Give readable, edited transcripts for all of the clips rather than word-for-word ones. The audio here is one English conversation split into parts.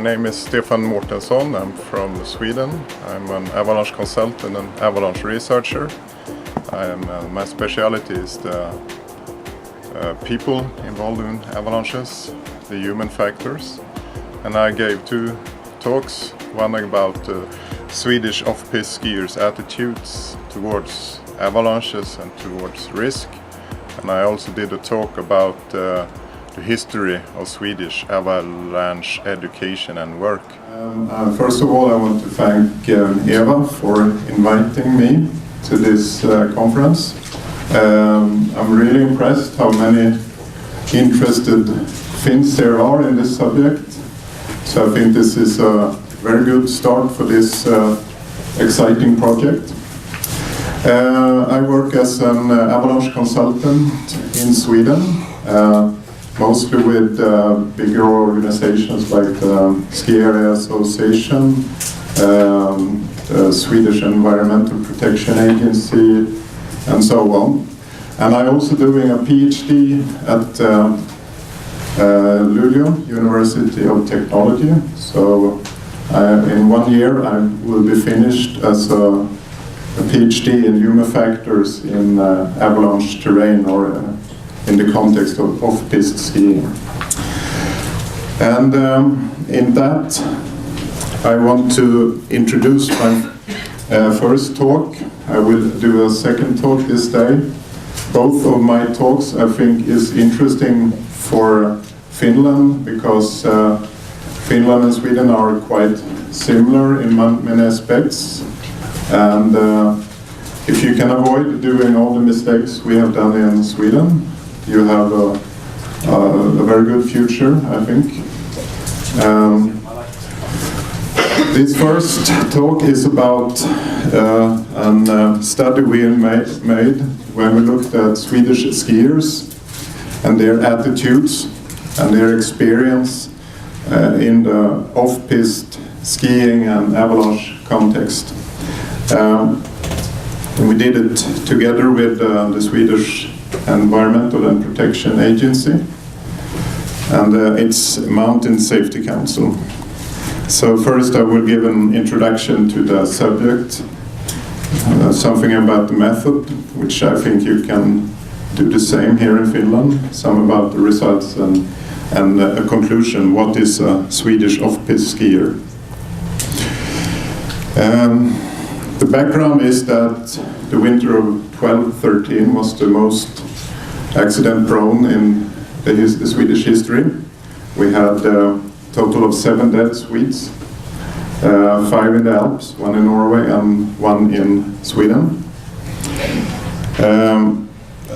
My name is Stefan Mårtenson. I'm from Sweden. I'm an avalanche consultant and avalanche researcher. My specialty is the people involved in avalanches, the human factors. And I gave 2 talks, one about Swedish off-piste skiers' attitudes towards avalanches and towards risk. And I also did a talk about the history of Swedish avalanche education and work. First of all, I want to thank Eva for inviting me to this conference. I'm really impressed how many interested Finns there are in this subject. So I think this is a very good start for this exciting project. I work as an avalanche consultant in Sweden, mostly with bigger organizations like the Ski Area Association, the Swedish Environmental Protection Agency, and so on. And I'm also doing a PhD at Luleå University of Technology. So in 1 year I will be finished as a PhD in human factors in avalanche terrain, or in the context of off-piste skiing. And in that I want to introduce my first talk. I will do a second talk this day. Both of my talks I think is interesting for Finland, because Finland and Sweden are quite similar in many aspects. And if you can avoid doing all the mistakes we have done in Sweden, you have a very good future, I think. This first talk is about a study we made when we looked at Swedish skiers and their attitudes and their experience in the off-piste skiing and avalanche context. We did it together with the Swedish Environmental and Protection Agency and its Mountain Safety Council. So first I will give an introduction to the subject, something about the method, which I think you can do the same here in Finland, some about the results, and a conclusion, what is a Swedish off-piste skier. The background is that the winter of 12-13 was the most accident-prone in the Swedish history. We had a total of 7 dead Swedes, 5 in the Alps, 1 in Norway and 1 in Sweden.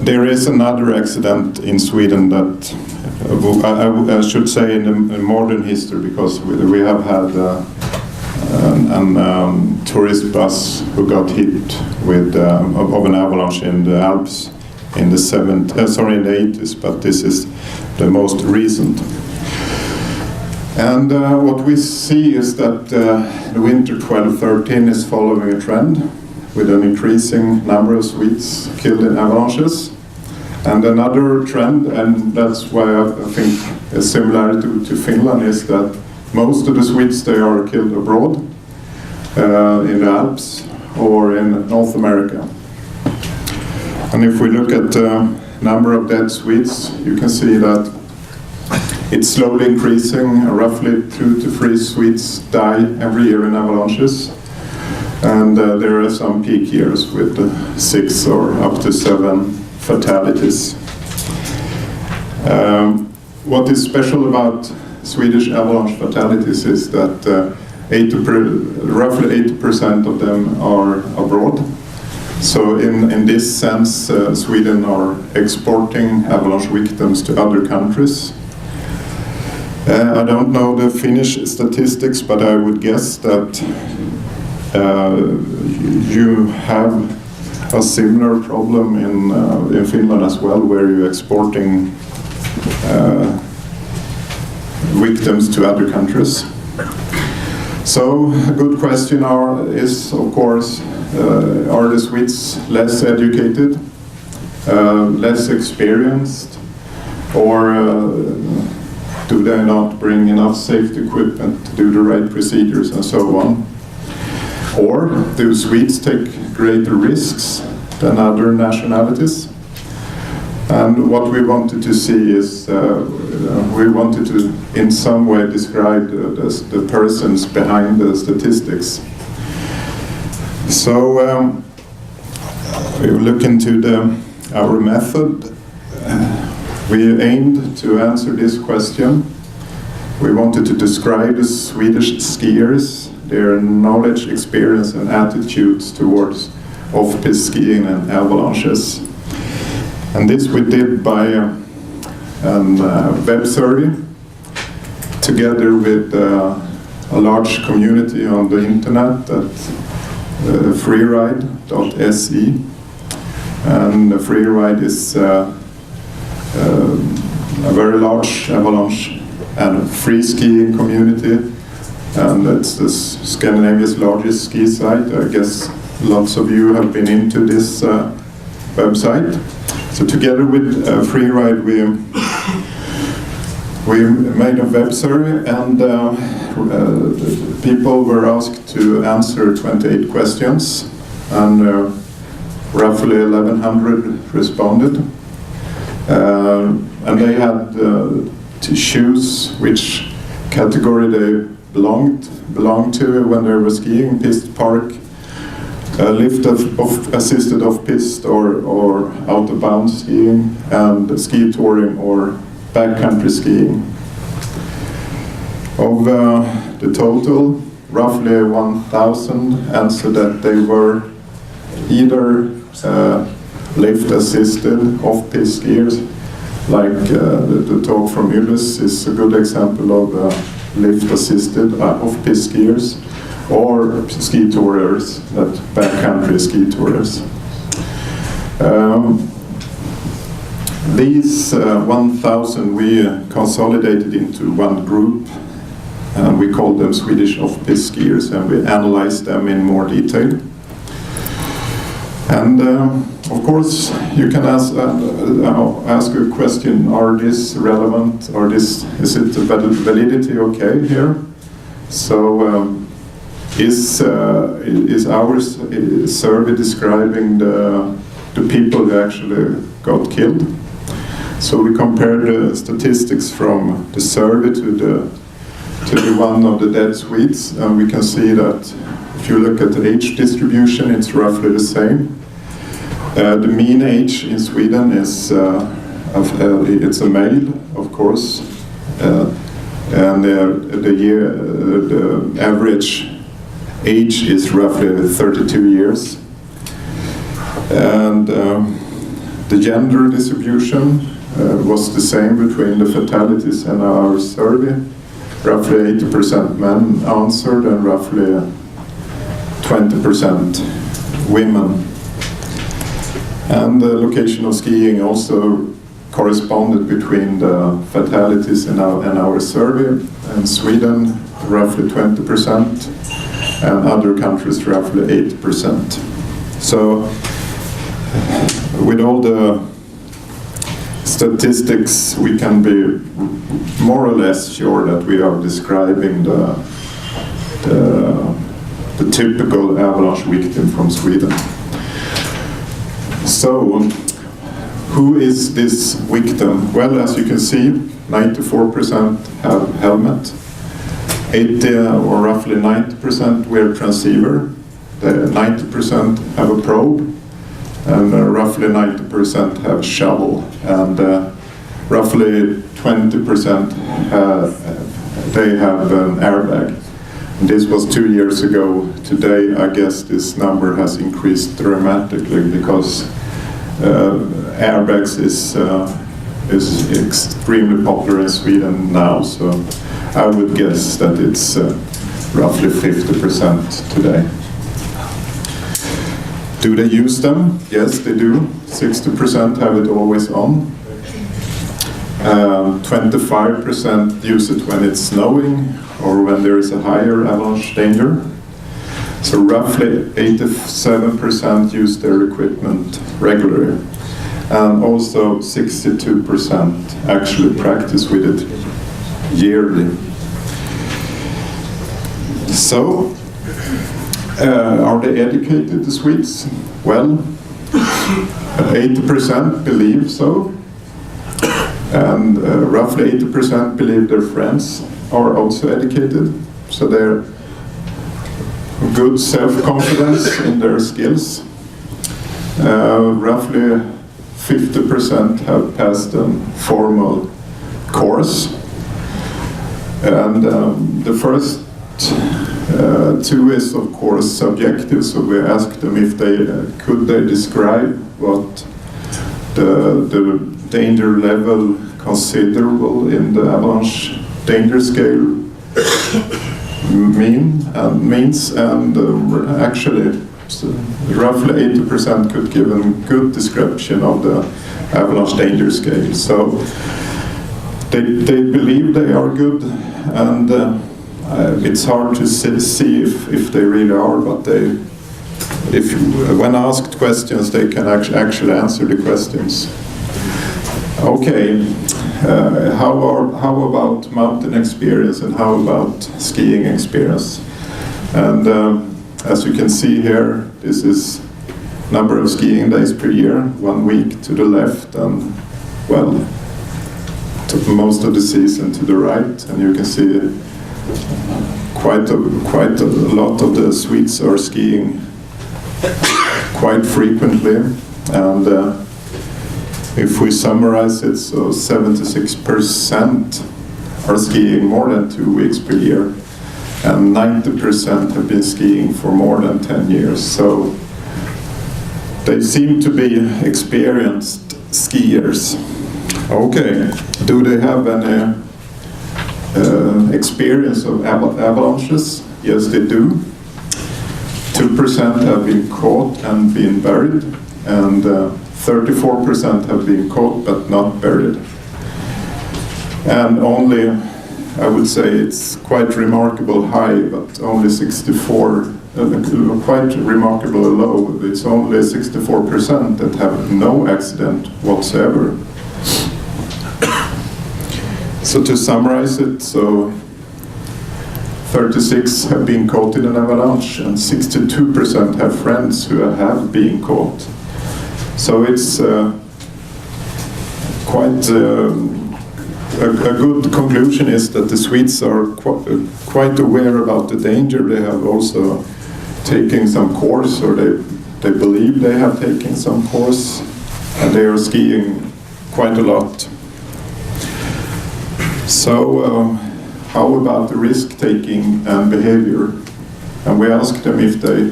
There is another accident in Sweden that I should say in the modern history, because we have had a tourist bus who got hit with of an avalanche in the Alps in the 80s, but this is the most recent. And what we see is that the winter 12-13 is following a trend with an increasing number of Swedes killed in avalanches. And another trend, and that's why I think a similarity to Finland, is that most of the Swedes, they are killed abroad, in the Alps or in North America. And if we look at the number of dead Swedes, you can see that it's slowly increasing. Roughly 2 to 3 Swedes die every year in avalanches. And there are some peak years with 6 or up to 7 fatalities. What is special about Swedish avalanche fatalities is that roughly 80% of them are abroad. So in this sense, Sweden are exporting avalanche victims to other countries. I don't know the Finnish statistics, but I would guess that you have a similar problem in Finland as well, where you're exporting victims to other countries. So a good question is, of course, are the Swedes less educated, less experienced, or Do they not bring enough safety equipment to do the right procedures and so on? Or do Swedes take greater risks than other nationalities? And what we wanted to see is, we wanted to in some way describe the persons behind the statistics. So we look into our method. We aimed to answer this question. We wanted to describe the Swedish skiers, their knowledge, experience and attitudes towards off-piste skiing and avalanches. And this we did by a web survey together with a large community on the internet at freeride.se. And Freeride is a very large avalanche and free skiing community, and it's Scandinavia's largest ski site. I guess lots of you have been into this website. So together with Freeride, we made a web survey, and people were asked to answer 28 questions, and roughly 1,100 responded. And they had to choose which category they belonged to when they were skiing: piste, park, lift assisted off-piste or out-of-bound skiing, and ski touring or backcountry skiing. Of the total, roughly 1,000 answered that they were either lift assisted off-piste skiers, like the talk from Ulyss is a good example of lift assisted off-piste skiers, or ski tourers, that backcountry ski tourers. These 1,000 we consolidated into one group, and we called them Swedish off-piste skiers, and we analyzed them in more detail. And of course, you can ask a question: Are this relevant? Is it validity okay here? So, is our survey describing the people who actually got killed? So we compared the statistics from the survey to the one of the dead Swedes, and we can see that if you look at the age distribution, it's roughly the same. The mean age in Sweden is it's a male, of course, and the average age is roughly 32 years. And the gender distribution was the same between the fatalities and our survey. Roughly 80% men answered, and roughly 20% women. And the location of skiing also corresponded between the fatalities and our survey. In Sweden, roughly 20%, and other countries, roughly 8%. So, with all the statistics, we can be more or less sure that we are describing the typical avalanche victim from Sweden. So, who is this victim? Well, as you can see, 94% have helmet, 80 or roughly 90% wear transceiver, 90% have a probe, and roughly 90% have shovel, and roughly 20% they have an airbag. And this was 2 years ago. Today, I guess this number has increased dramatically, because airbags is extremely popular in Sweden now. So I would guess that it's roughly 50% today. Do they use them? Yes, they do. 60% have it always on. 25% use it when it's snowing or when there is a higher avalanche danger. So roughly 87% use their equipment regularly. And also 62% actually practice with it. yearly. So, are they educated, the Swedes? Well, 80% believe so, and roughly 80% believe their friends are also educated, so they're good self-confidence in their skills. Roughly 50% have passed a formal course, and the first two is of course subjective, so we asked them if they could describe what the danger level considerable in the avalanche danger scale means, and actually roughly 80% could give a good description of the avalanche danger scale. So they believe they are good, and it's hard to see if they really are, but when asked questions, they can actually answer the questions. Okay, how about mountain experience, and how about skiing experience? And as you can see here, this is number of skiing days per year, 1 week to the left, and well, most of the season to the right, and you can see quite a lot of the Swedes are skiing quite frequently, and if we summarize it, so 76% are skiing more than 2 weeks per year, and 90% have been skiing for more than 10 years. So they seem to be experienced skiers. Okay, do they have any experience of avalanches? Yes, they do. 2% have been caught and been buried, and 34% have been caught but not buried. And only, I would say it's quite remarkable high, but only 64, quite remarkable low, it's only 64% that have no accident whatsoever. So to summarize it, so 36 have been caught in an avalanche, and 62% have friends who have been caught. So it's quite a good conclusion is that the Swedes are quite aware about the danger. They have also taken some course, or they believe they have taken some course, and they are skiing quite a lot. So how about the risk-taking and behavior? And we asked them if they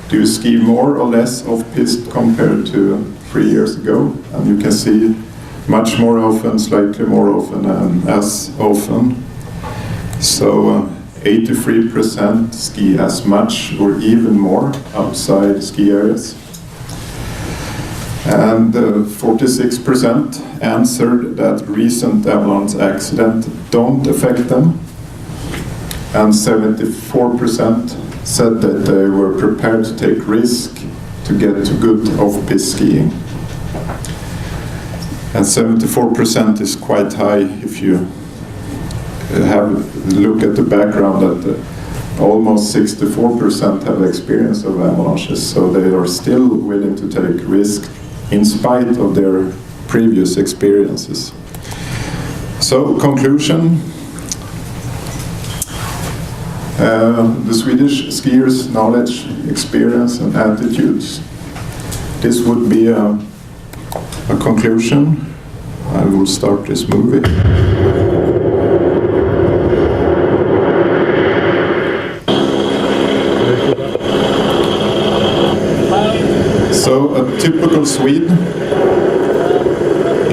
do ski more or less off-piste compared to 3 years ago, and you can see much more often, slightly more often, and as often. So 83% ski as much or even more outside ski areas. And 46% answered that recent avalanche accident don't affect them. And 74% said that they were prepared to take risk to get to good off-piste skiing. And 74% is quite high if you look at the background that almost 64% have experience of avalanches, so they are still willing to take risk in spite of their previous experiences. So, conclusion. The Swedish skiers' knowledge, experience and attitudes. This would be a conclusion. I will start this movie. So a typical Swede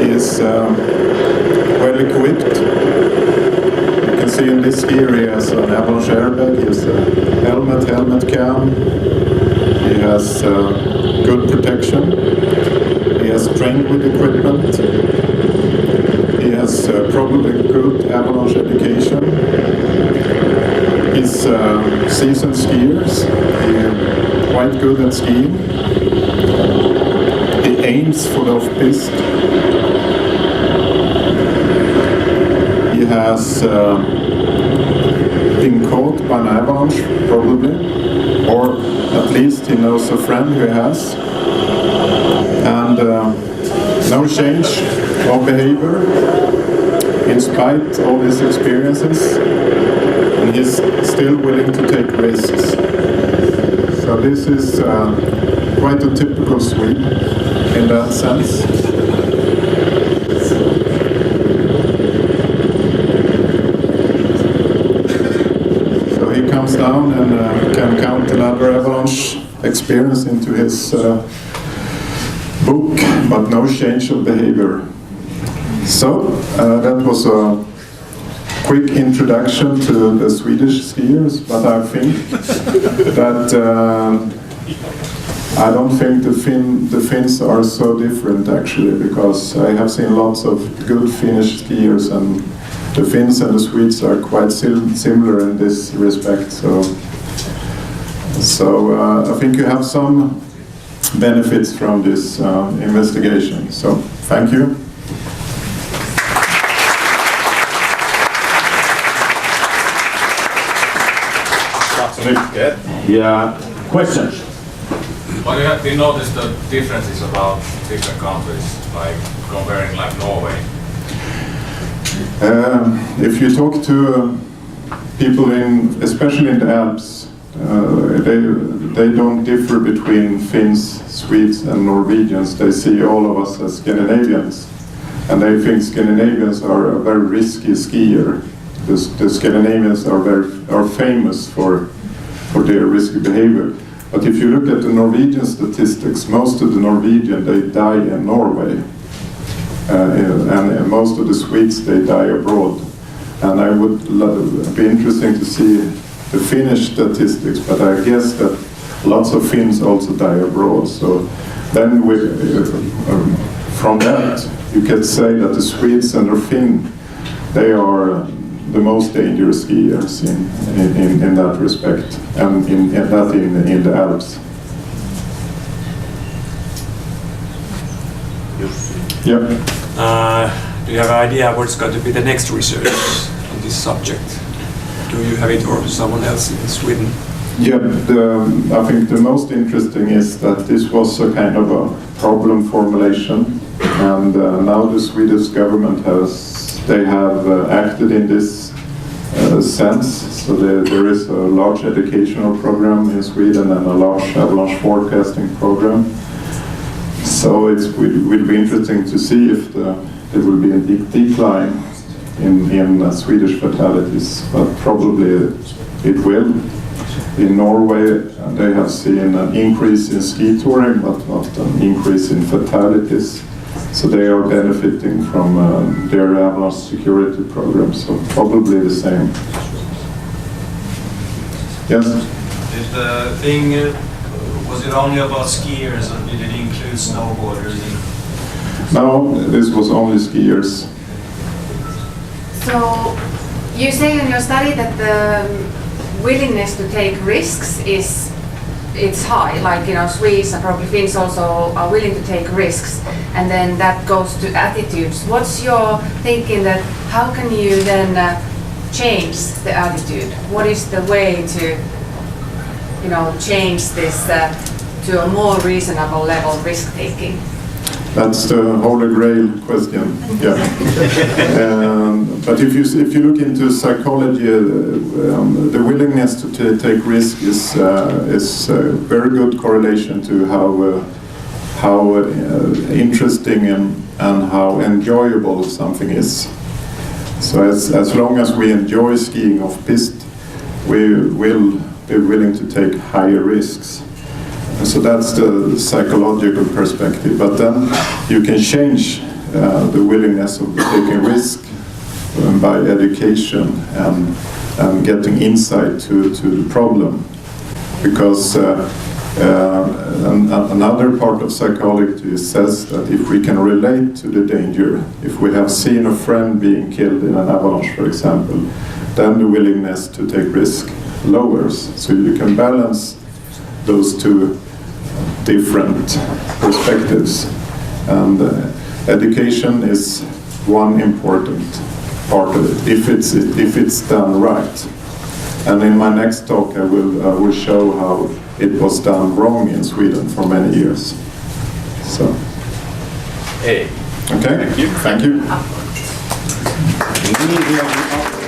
is well equipped. You can see in this ski he has an avalanche airbag, he has a helmet cam, he has good protection, he has trained with equipment, he has probably good avalanche education, he's seasoned skiers, he's quite good at skiing, he aims for the off-piste, he has been caught by an avalanche, probably, or at least he knows a friend who has, and no change of behavior in spite of his experiences, and he's still willing to take risks. So this is quite a typical Swede in that sense. So he comes down and can count another avalanche experience into his book, but no change of behavior. So that was a quick introduction to the Swedish skiers, but I think that I don't think the Finns are so different actually, because I have seen lots of good Finnish skiers, and the Finns and the Swedes are quite similar in this respect. So I think you have some benefits from this investigation. So thank you. Yeah. Questions? But have you noticed the differences about different countries, like comparing like Norway? If you talk to people especially in the Alps, they don't differ between Finns, Swedes and Norwegians. They see all of us as Scandinavians, and they think Scandinavians are a very risky skier. The Scandinavians are famous for their risky behavior. But if you look at the Norwegian statistics, most of the Norwegians, they die in Norway. And most of the Swedes, they die abroad. And I would be interesting to see the Finnish statistics, but I guess that lots of Finns also die abroad. So then from that, you can say that the Swedes and the Finns, they are the most dangerous skiers in that respect, and in the Alps. Yeah. Do you have an idea what's going to be the next research on this subject? Do you have it, or someone else in Sweden? Yeah, I think the most interesting is that this was a kind of a problem formulation, and now the Swedish government have acted in this sense. So there is a large educational program in Sweden and a large avalanche forecasting program. So it will be interesting to see if there will be a decline in Swedish fatalities, but probably it will. In Norway, they have seen an increase in ski touring, but not an increase in fatalities. So they are benefiting from their avalanche security program, so probably the same. Yes? Did the thing, was it only about skiers, or did it include snowboarders? No, this was only skiers. So you say in your study that the willingness to take risks it's high, like, you know, Swedes and probably Finns also are willing to take risks, and then that goes to attitudes. What's your thinking that how can you then change the attitude? What is the way to, you know, change this to a more reasonable level of risk taking? That's the holy grail question. Yeah. But if you look into psychology, the willingness to take risk is a very good correlation to how interesting and how enjoyable something is. So as long as we enjoy skiing off-piste, we will be willing to take higher risks. So that's the psychological perspective. But then you can change the willingness of taking risk by education and getting insight to the problem. Because another part of psychology says that if we can relate to the danger, if we have seen a friend being killed in an avalanche, for example, then the willingness to take risk lowers. So you can balance those two different perspectives, and education is one important part of it, if it's done right. And in my next talk, I will show how it was done wrong in Sweden for many years. So. Hey. Okay. Thank you. Thank you. Niin,